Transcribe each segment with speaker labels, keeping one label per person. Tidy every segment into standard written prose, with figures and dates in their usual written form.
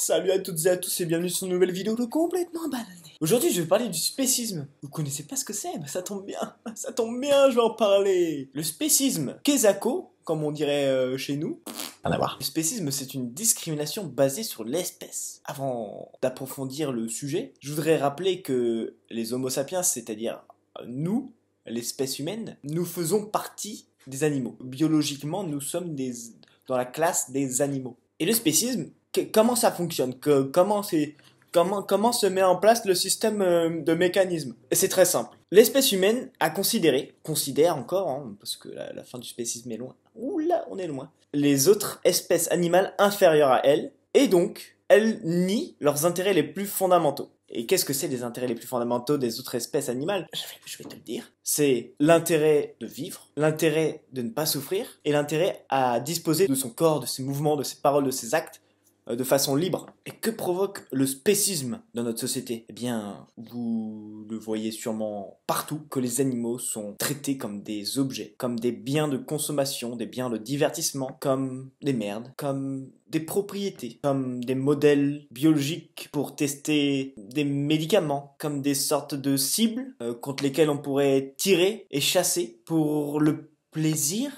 Speaker 1: Salut à toutes et à tous et bienvenue sur une nouvelle vidéo de complètement bananée. Aujourd'hui je vais parler du spécisme. Vous connaissez pas ce que c'est? Bah ça tombe bien, je vais en parler. Le spécisme, Kezako, comme on dirait chez nous. Rien à voir. Le spécisme, c'est une discrimination basée sur l'espèce. Avant d'approfondir le sujet, je voudrais rappeler que les Homo sapiens, c'est-à-dire nous, l'espèce humaine, nous faisons partie des animaux. Biologiquement, nous sommes dans la classe des animaux. Et le spécisme, comment ça fonctionne? Comment se met en place le système de mécanisme? Et c'est très simple. L'espèce humaine a considère encore, hein, parce que la fin du spécisme est loin. Oula, on est loin. Les autres espèces animales inférieures à elle, et donc, elles nient leurs intérêts les plus fondamentaux. Et qu'est-ce que c'est les intérêts les plus fondamentaux des autres espèces animales? Je vais te le dire. C'est l'intérêt de vivre, l'intérêt de ne pas souffrir, et l'intérêt à disposer de son corps, de ses mouvements, de ses paroles, de ses actes, de façon libre. Et que provoque le spécisme dans notre société? Eh bien, vous le voyez sûrement partout, que les animaux sont traités comme des objets, comme des biens de consommation, des biens de divertissement, comme des merdes, comme des propriétés, comme des modèles biologiques pour tester des médicaments, comme des sortes de cibles contre lesquelles on pourrait tirer et chasser pour le plaisir.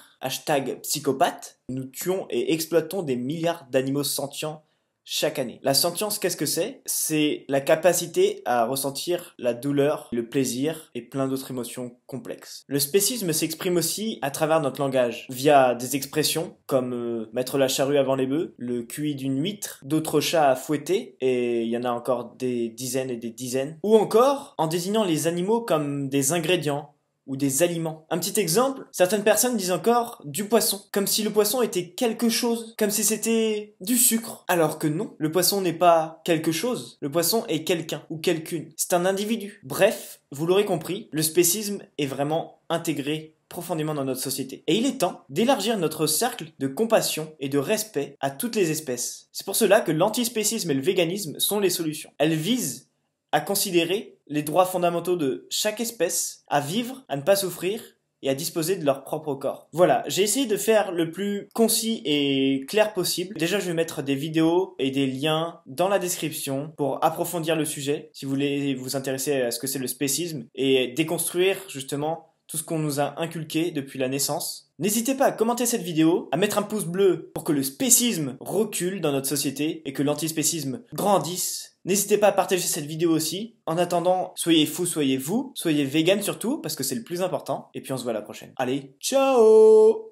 Speaker 1: #psychopathe, nous tuons et exploitons des milliards d'animaux sentients chaque année. La sentience, qu'est-ce que c'est? C'est la capacité à ressentir la douleur, le plaisir et plein d'autres émotions complexes. Le spécisme s'exprime aussi à travers notre langage, via des expressions comme mettre la charrue avant les bœufs, le QI d'une huître, d'autres chats à fouetter, et il y en a encore des dizaines et des dizaines, ou encore en désignant les animaux comme des ingrédients, ou des aliments. Un petit exemple, certaines personnes disent encore du poisson, comme si le poisson était quelque chose, comme si c'était du sucre. Alors que non, le poisson n'est pas quelque chose, le poisson est quelqu'un ou quelqu'une. C'est un individu. Bref, vous l'aurez compris, le spécisme est vraiment intégré profondément dans notre société. Et il est temps d'élargir notre cercle de compassion et de respect à toutes les espèces. C'est pour cela que l'antispécisme et le véganisme sont les solutions. Elles visent à considérer les droits fondamentaux de chaque espèce, à vivre, à ne pas souffrir et à disposer de leur propre corps. Voilà, j'ai essayé de faire le plus concis et clair possible. Déjà, je vais mettre des vidéos et des liens dans la description pour approfondir le sujet, si vous voulez vous intéresser à ce que c'est le spécisme et déconstruire justement tout ce qu'on nous a inculqué depuis la naissance. N'hésitez pas à commenter cette vidéo, à mettre un pouce bleu pour que le spécisme recule dans notre société et que l'antispécisme grandisse. N'hésitez pas à partager cette vidéo aussi. En attendant, soyez fous, soyez vous, soyez vegan surtout, parce que c'est le plus important. Et puis on se voit à la prochaine. Allez, ciao!